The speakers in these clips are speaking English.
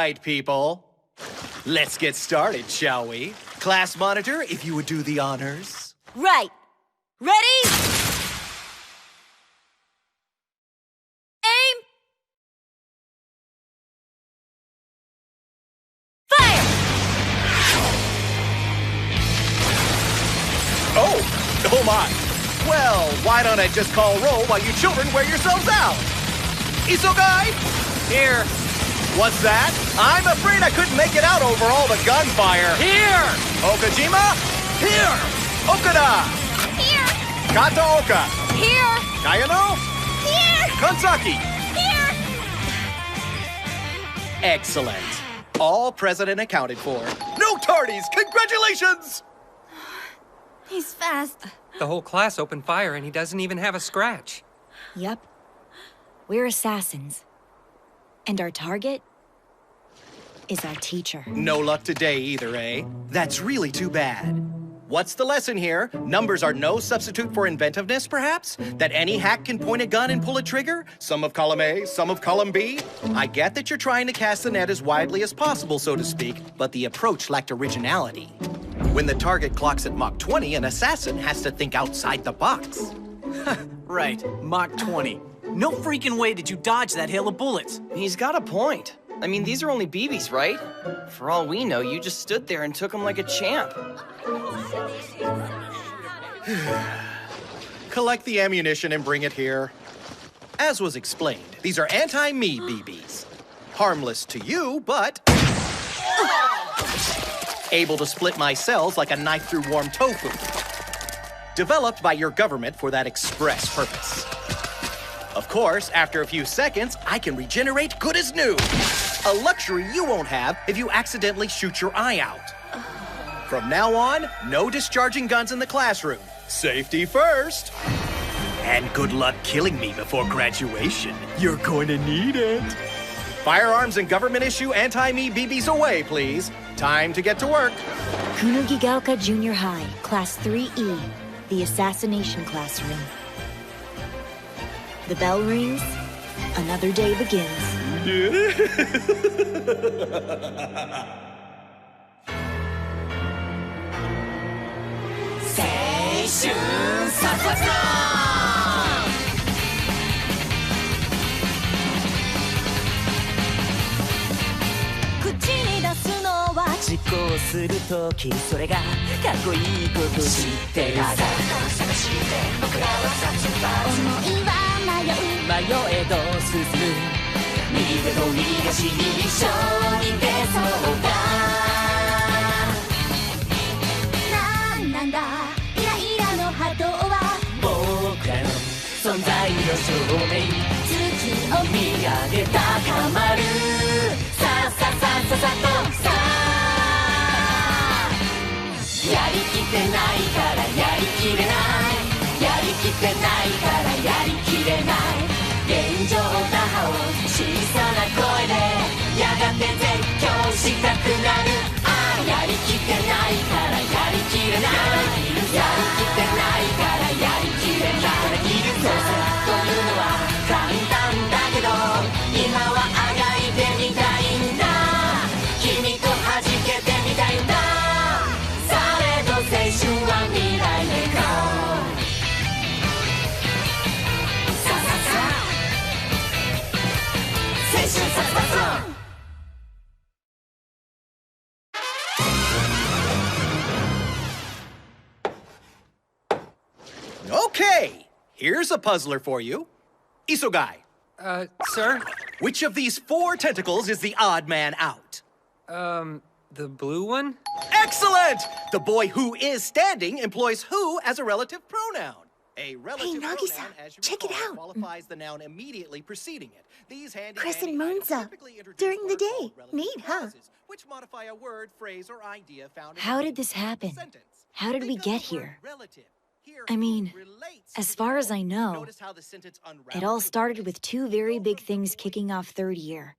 right, people. Let's get started, shall we? Class monitor, if you would do the honors. Right. Ready? Aim! Fire! Oh my. Well, why don't I just call roll while you children wear yourselves out? Isogai? Here. What's that? I'm afraid I couldn't make it out over all the gunfire. Here! Okajima? Here! Okada! Here! Kataoka! Here! Kayano? Here! Kansaki! Here! Excellent. All present and accounted for. No tardies! Congratulations! He's fast. The whole class opened fire and he doesn't even have a scratch. Yep. We're assassins. And our target is our teacher. No luck today either, eh? That's really too bad. What's the lesson here? Numbers are no substitute for inventiveness, perhaps? That any hack can point a gun and pull a trigger? Some of column A, some of column B? I get that you're trying to cast the net as widely as possible, so to speak, but the approach lacked originality. When the target clocks at Mach 20, an assassin has to think outside the box. Right, Mach 20. No freaking way did you dodge that hail of bullets. He's got a point. I mean, these are only BBs, right? For all we know, you just stood there and took them like a champ. Collect the ammunition and bring it here. As was explained, these are anti-me BBs. Harmless to you, but able to split my cells like a knife through warm tofu. Developed by your government for that express purpose. Of course, after a few seconds, I can regenerate good as new. A luxury you won't have if you accidentally shoot your eye out. From now on, no discharging guns in the classroom. Safety first. And good luck killing me before graduation. You're going to need it. Firearms and government issue anti-me BBs away, please. Time to get to work. Kunugigaoka Junior High, Class 3E, the assassination classroom. The bell rings, another day begins. Kuchi 実行するときそれがかっこいいこと知ってるさ僕らは思いは迷えど進む右手と右足に一緒に出そうだなんだイライラの波動は僕らの存在の証明月を見上げ高まるさっとさやりきってないからやりきれないやりきってないからやりきれない現状打破を小さな声でやがて絶叫したくなるああやりきってないからやりきれないやりきってないからやりきれない生きる操作というのは簡単だけど今はあがいてみたいんだ君と弾けてみたいんだされど青春は未来へ行こうさ青春殺伐 Okay, here's a puzzler for you. Isogai, Sir? which of these 4 tentacles is the odd man out? The blue one? Excellent! The boy who is standing employs who as a relative pronoun. A relative Nagi-san, pronoun, as you check it recall, out. qualifies the noun immediately preceding it. These handy Crescent items moons up typically introduce during the words called day. relative Neat, huh? clauses, which modify a word, phrase, or idea found in How the did this happen? sentence. How did we Think of get the word here? relative. Here, I mean, relates as to far the as I whole. know, Notice how the sentence It unravels all with started with 2 very big things kicking off third year.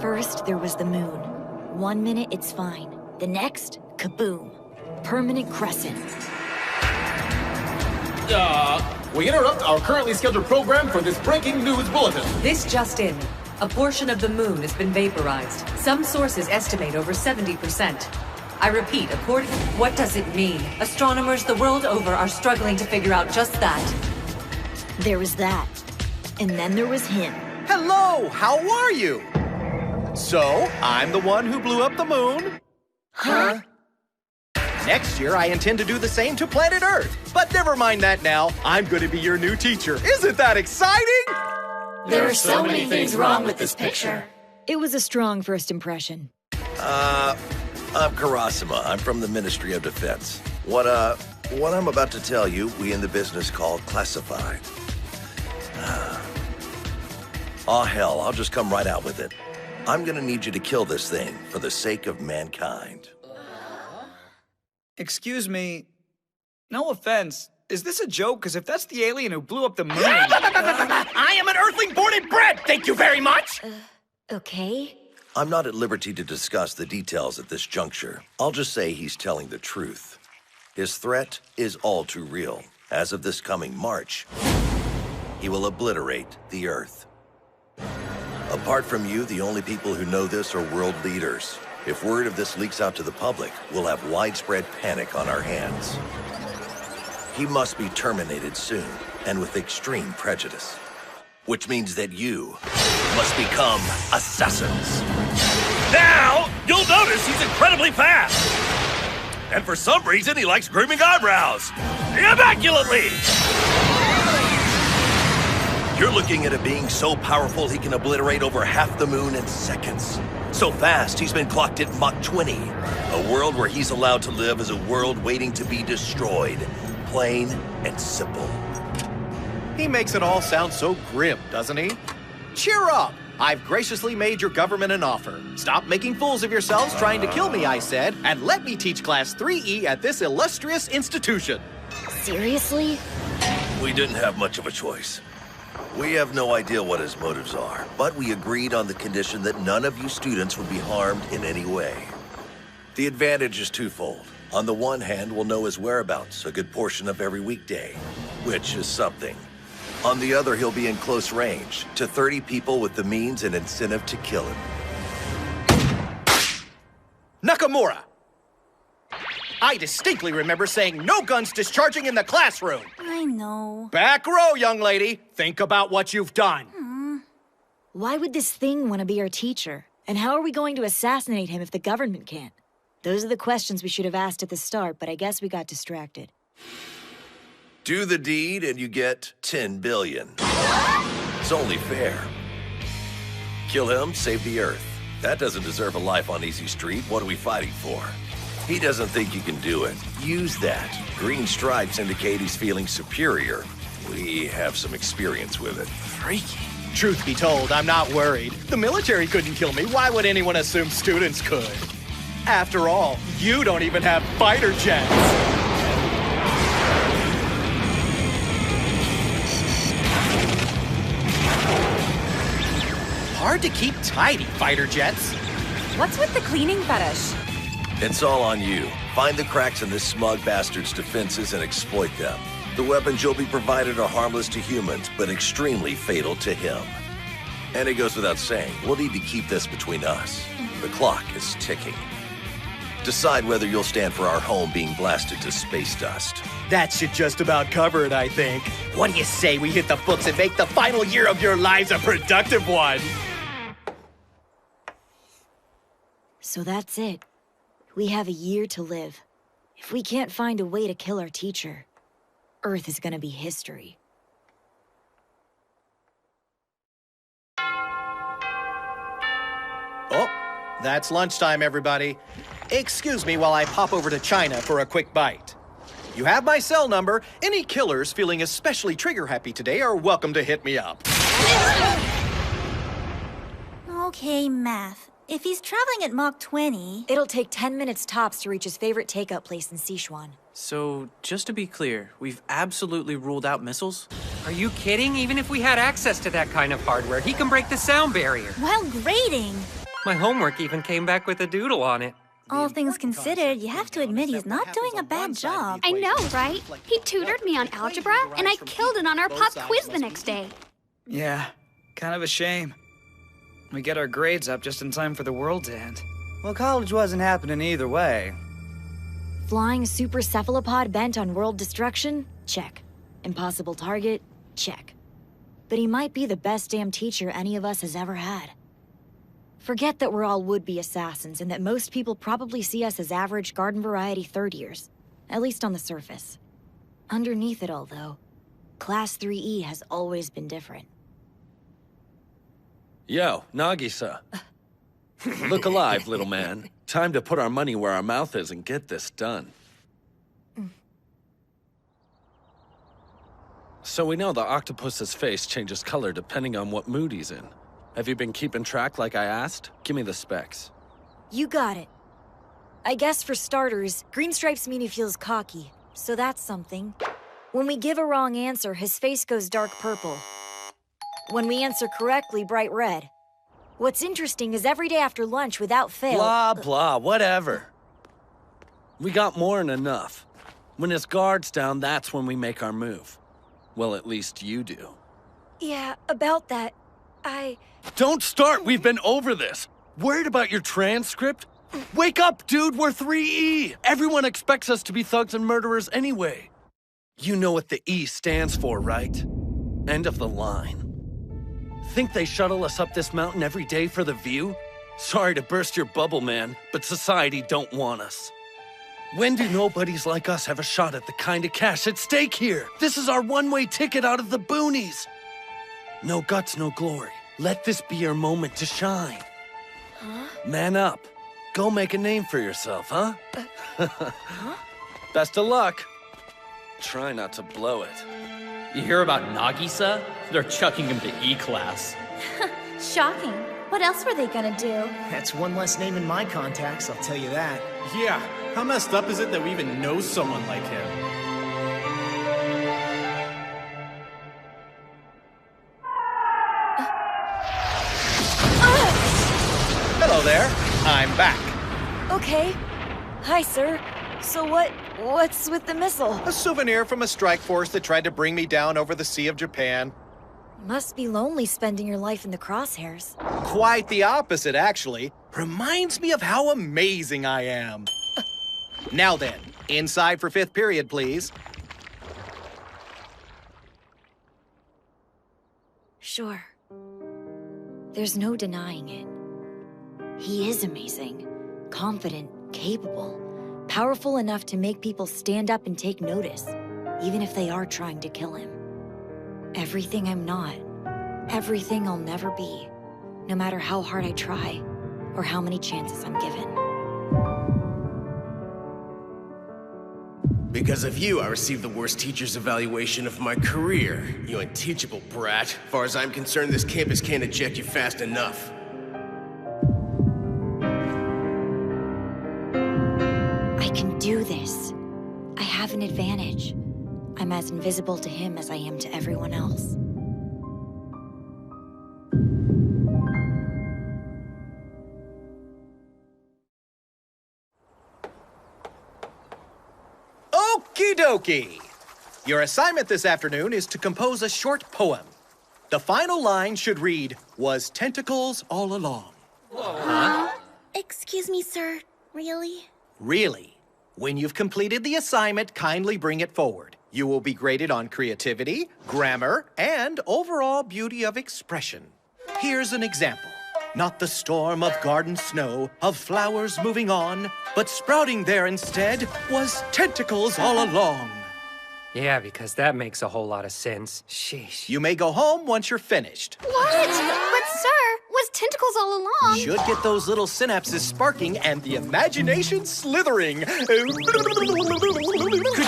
First, there was the moon. 1 minute, it's fine. The next, kaboom. Permanent crescent. We interrupt our currently scheduled program for this breaking news bulletin. This just in. A portion of the moon has been vaporized. Some sources estimate over 70%. I repeat, according... What does it mean? Astronomers the world over are struggling to figure out just that. There was that. And then there was him. Hello, how are you? So, I'm the one who blew up the moon. Huh? Next year, I intend to do the same to planet Earth. But never mind that now. I'm going to be your new teacher. Isn't that exciting? There are so many things wrong with this picture. It was a strong first impression. I'm Karasima. I'm from the Ministry of Defense. What I'm about to tell you, we in the business call classified. Aw, hell, I'll just come right out with it. I'm gonna need you to kill this thing for the sake of mankind. Excuse me. No offense. Is this a joke? Because if that's the alien who blew up the moon... I am an Earthling born and bred, thank you very much! Okay. I'm not at liberty to discuss the details at this juncture. I'll just say he's telling the truth. His threat is all too real. As of this coming March, he will obliterate the Earth. Apart from you, the only people who know this are world leaders. If word of this leaks out to the public, we'll have widespread panic on our hands. He must be terminated soon, and with extreme prejudice. Which means that you must become assassins. Now, you'll notice he's incredibly fast. And for some reason, he likes grooming eyebrows. Immaculately! You're looking at a being so powerful he can obliterate over half the moon in seconds. So fast, he's been clocked at Mach 20. A world where he's allowed to live is a world waiting to be destroyed. Plain and simple. He makes it all sound so grim, doesn't he? Cheer up! I've graciously made your government an offer. Stop making fools of yourselves trying to kill me, I said, and let me teach Class 3E at this illustrious institution. Seriously? We didn't have much of a choice. We have no idea what his motives are, but we agreed on the condition that none of you students would be harmed in any way. The advantage is twofold. On the one hand, we'll know his whereabouts a good portion of every weekday, which is something. On the other, he'll be in close range to 30 people with the means and incentive to kill him. Nakamura! I distinctly remember saying no guns discharging in the classroom. I know. Back row, young lady. Think about what you've done. Why would this thing want to be our teacher? And how are we going to assassinate him if the government can't? Those are the questions we should have asked at the start, but I guess we got distracted. Do the deed and you get 10 billion. It's only fair. Kill him, save the Earth. That doesn't deserve a life on Easy Street. What are we fighting for? He doesn't think you can do it. Use that. Green stripes indicate he's feeling superior. We have some experience with it. Freaky. Truth be told, I'm not worried. The military couldn't kill me. Why would anyone assume students could? After all, you don't even have fighter jets. Hard to keep tidy, fighter jets. What's with the cleaning fetish? It's all on you. Find the cracks in this smug bastard's defenses and exploit them. The weapons you'll be provided are harmless to humans, but extremely fatal to him. And it goes without saying, we'll need to keep this between us. The clock is ticking. Decide whether you'll stand for our home being blasted to space dust. That should just about cover it, I think. What do you say we hit the books and make the final year of your lives a productive one? So that's it. We have a year to live. If we can't find a way to kill our teacher, Earth is gonna be history. Oh, that's lunchtime, everybody. Excuse me while I pop over to China for a quick bite. You have my cell number. Any killers feeling especially trigger-happy today are welcome to hit me up. Okay, Math. If he's traveling at Mach 20... It'll take 10 minutes tops to reach his favorite takeout place in Sichuan. So, just to be clear, we've absolutely ruled out missiles? Are you kidding? Even if we had access to that kind of hardware, he can break the sound barrier. While grading. My homework even came back with a doodle on it. All things considered, you have to admit he's not doing a bad job. I know, right? He tutored me on algebra, and I killed it on our pop quiz the next day. Yeah, kind of a shame. We get our grades up just in time for the world to end. Well, college wasn't happening either way. Flying super cephalopod bent on world destruction? Check. Impossible target? Check. But he might be the best damn teacher any of us has ever had. Forget that we're all would-be assassins and that most people probably see us as average garden variety third years. At least on the surface. Underneath it all, though, Class 3E has always been different. Yo, Nagisa. Look alive, little man. Time to put our money where our mouth is and get this done. So we know the octopus's face changes color depending on what mood he's in. Have you been keeping track like I asked? Give me the specs. You got it. I guess for starters, green stripes mean he feels cocky, so that's something. When we give a wrong answer, his face goes dark purple. When we answer correctly, bright red. What's interesting is every day after lunch, without fail... Blah, blah, whatever. We got more than enough. When his guard's down, that's when we make our move. Well, at least you do. Yeah, about that, Don't start! We've been over this! Worried about your transcript? Wake up, dude! We're 3E! Everyone expects us to be thugs and murderers anyway. You know what the E stands for, right? End of the line. Think they shuttle us up this mountain every day for the view? Sorry to burst your bubble, man, but society don't want us. When do nobodies like us have a shot at the kind of cash at stake here? This is our one-way ticket out of the boonies. No guts, no glory. Let this be your moment to shine. Huh? Man up. Go make a name for yourself, huh? Best of luck. Try not to blow it. You hear about Nagisa? They're chucking him to E-class. Shocking. What else were they gonna do? That's one less name in my contacts, I'll tell you that. Yeah, how messed up is it that we even know someone like him? Hello there. I'm back. Okay. Hi, sir. So what's with the missile? A souvenir from a strike force that tried to bring me down over the Sea of Japan. Must be lonely spending your life in the crosshairs. Quite the opposite, actually. Reminds me of how amazing I am. Now then, inside for 5th period, please. Sure. There's no denying it. He is amazing, confident, capable, powerful enough to make people stand up and take notice, even if they are trying to kill him. Everything I'm not, everything I'll never be, no matter how hard I try, or how many chances I'm given. Because of you, I received the worst teacher's evaluation of my career. You unteachable brat. As far as I'm concerned, this campus can't eject you fast enough. I can do this. I have an advantage. I'm as invisible to him as I am to everyone else. Okie dokie! Your assignment this afternoon is to compose a short poem. The final line should read, "Was tentacles all along." Excuse me, sir. Really? Really? When you've completed the assignment, kindly bring it forward. You will be graded on creativity, grammar, and overall beauty of expression. Here's an example. Not the storm of garden snow, of flowers moving on, but sprouting there instead was tentacles all along. Yeah, because that makes a whole lot of sense. Sheesh. You may go home once you're finished. What? But sir, was tentacles all along? Should get those little synapses sparking and the imagination slithering. Could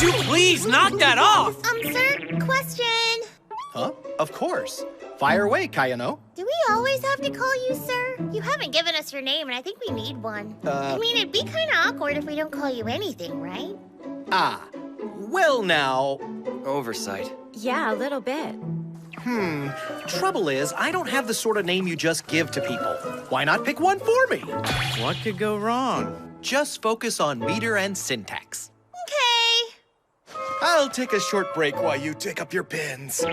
you please knock that off? Sir, question. Huh? Of course. Fire away, Kayano. Do we always have to call you sir? You haven't given us your name, and I think we need one. I mean, it'd be kind of awkward if we don't call you anything, right? Well now. Oversight. Yeah, a little bit. Trouble is, I don't have the sort of name you just give to people. Why not pick one for me? What could go wrong? Just focus on meter and syntax. Okay. I'll take a short break while you take up your pens.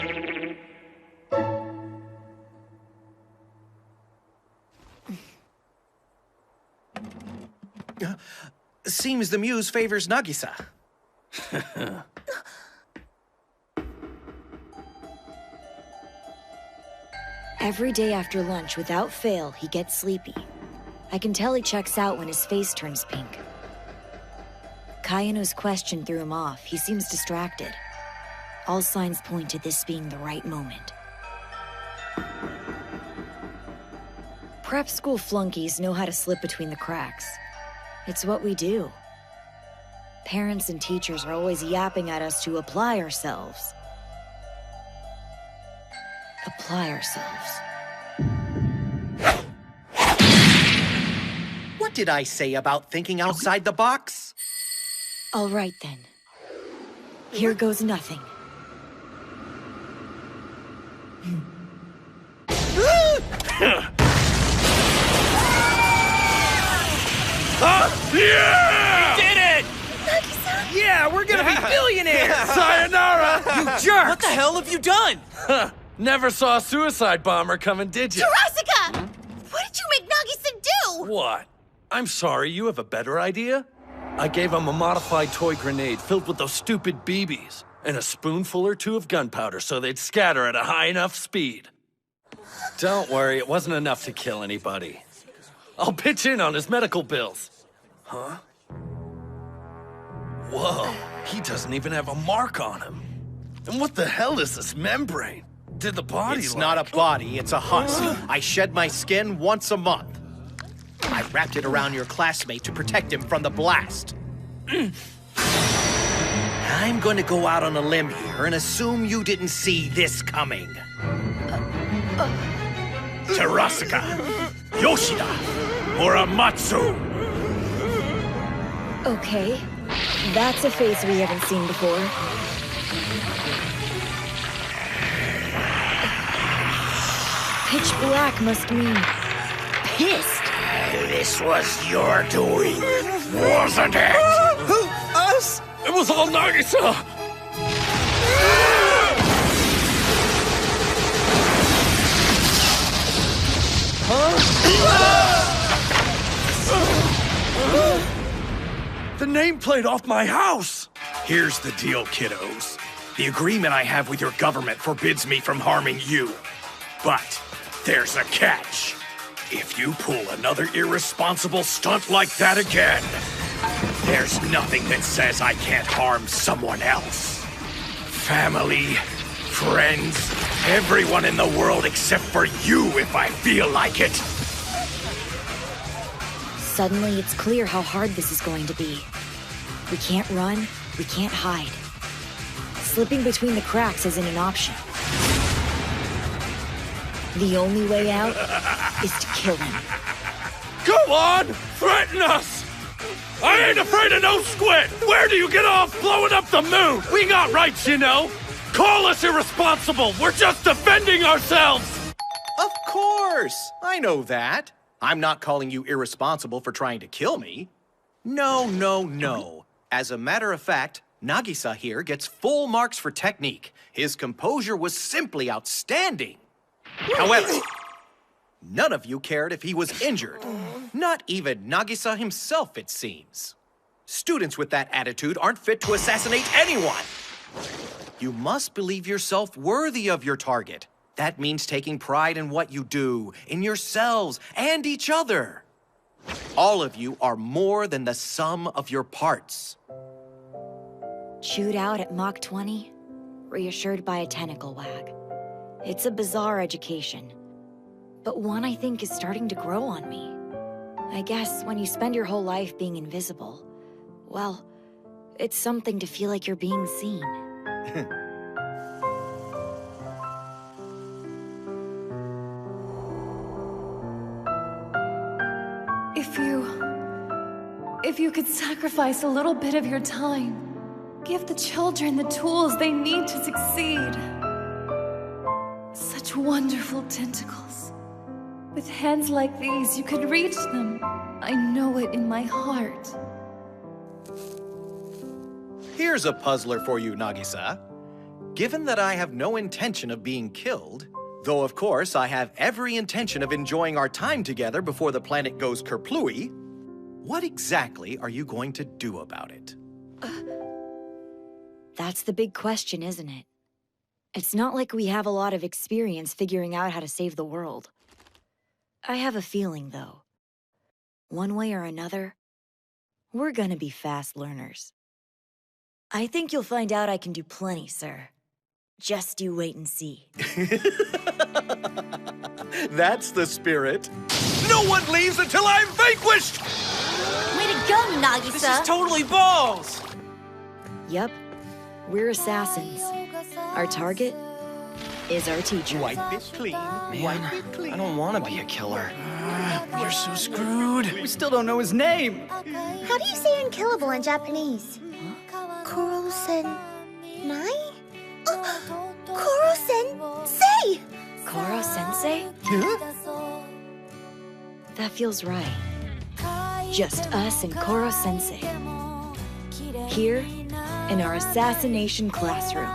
Seems the muse favors Nagisa. Every day after lunch, without fail, he gets sleepy. I can tell he checks out when his face turns pink. Kayano's question threw him off. He seems distracted. All signs point to this being the right moment. Prep school flunkies know how to slip between the cracks. It's what we do. Parents and teachers are always yapping at us to apply ourselves. Apply ourselves. What did I say about thinking outside the box? All right, then. Here goes nothing. Yeah! We did it! Nagisa? Yeah, we're gonna be billionaires! Sayonara! You jerk! What the hell have you done? Never saw a suicide bomber coming, did you? Tarasaka! What did you make Nagisa do? What? I'm sorry, you have a better idea? I gave him a modified toy grenade filled with those stupid BBs, and a spoonful or two of gunpowder so they'd scatter at a high enough speed. Don't worry, it wasn't enough to kill anybody. I'll pitch in on his medical bills. Huh? Whoa, he doesn't even have a mark on him. And what the hell is this membrane? Did the body It's not a body, it's a husk. I shed my skin once a month. I wrapped it around your classmate to protect him from the blast. I'm going to go out on a limb here and assume you didn't see this coming. Tarasaka, Yoshida, Muramatsu. Okay. That's a face we haven't seen before. Pitch black must mean pissed. This was your doing, wasn't it? Who? Us? It was all Nagisa! The nameplate off my house! Here's the deal, kiddos. The agreement I have with your government forbids me from harming you. But there's a catch. If you pull another irresponsible stunt like that again, there's nothing that says I can't harm someone else. Family, friends, everyone in the world except for you if I feel like it. Suddenly, it's clear how hard this is going to be. We can't run, we can't hide. Slipping between the cracks isn't an option. The only way out is to kill him. Go on! Threaten us! I ain't afraid of no squid! Where do you get off blowing up the moon? We got rights, you know! Call us irresponsible! We're just defending ourselves! Of course! I know that. I'm not calling you irresponsible for trying to kill me. No, no, no. As a matter of fact, Nagisa here gets full marks for technique. His composure was simply outstanding. However, none of you cared if he was injured. Not even Nagisa himself, it seems. Students with that attitude aren't fit to assassinate anyone. You must believe yourself worthy of your target. That means taking pride in what you do, in yourselves, and each other. All of you are more than the sum of your parts. Chewed out at Mach 20, reassured by a tentacle wag. It's a bizarre education, but one I think is starting to grow on me. I guess when you spend your whole life being invisible, well, it's something to feel like you're being seen. If you could sacrifice a little bit of your time, give the children the tools they need to succeed. wonderful tentacles. With hands like these, you could reach them. I know it in my heart. Here's a puzzler for you, Nagisa. Given that I have no intention of being killed, though of course I have every intention of enjoying our time together before the planet goes kerplooey, what exactly are you going to do about it? That's the big question, isn't it? It's not like we have a lot of experience figuring out how to save the world. I have a feeling, though. One way or another, we're gonna be fast learners. I think you'll find out I can do plenty, sir. Just you wait and see. That's the spirit. No one leaves until I'm vanquished! Way to go, Nagisa! This is totally balls! Yup. We're assassins. Our target is our teacher. Wipe it clean. Man, I don't want to be a killer. We're so screwed. We still don't know his name. How do you say unkillable in Japanese? Koro-sen-nai? Koro-sensei! Koro-sensei? That feels right. Just us and Koro-sensei. Here, in our assassination classroom.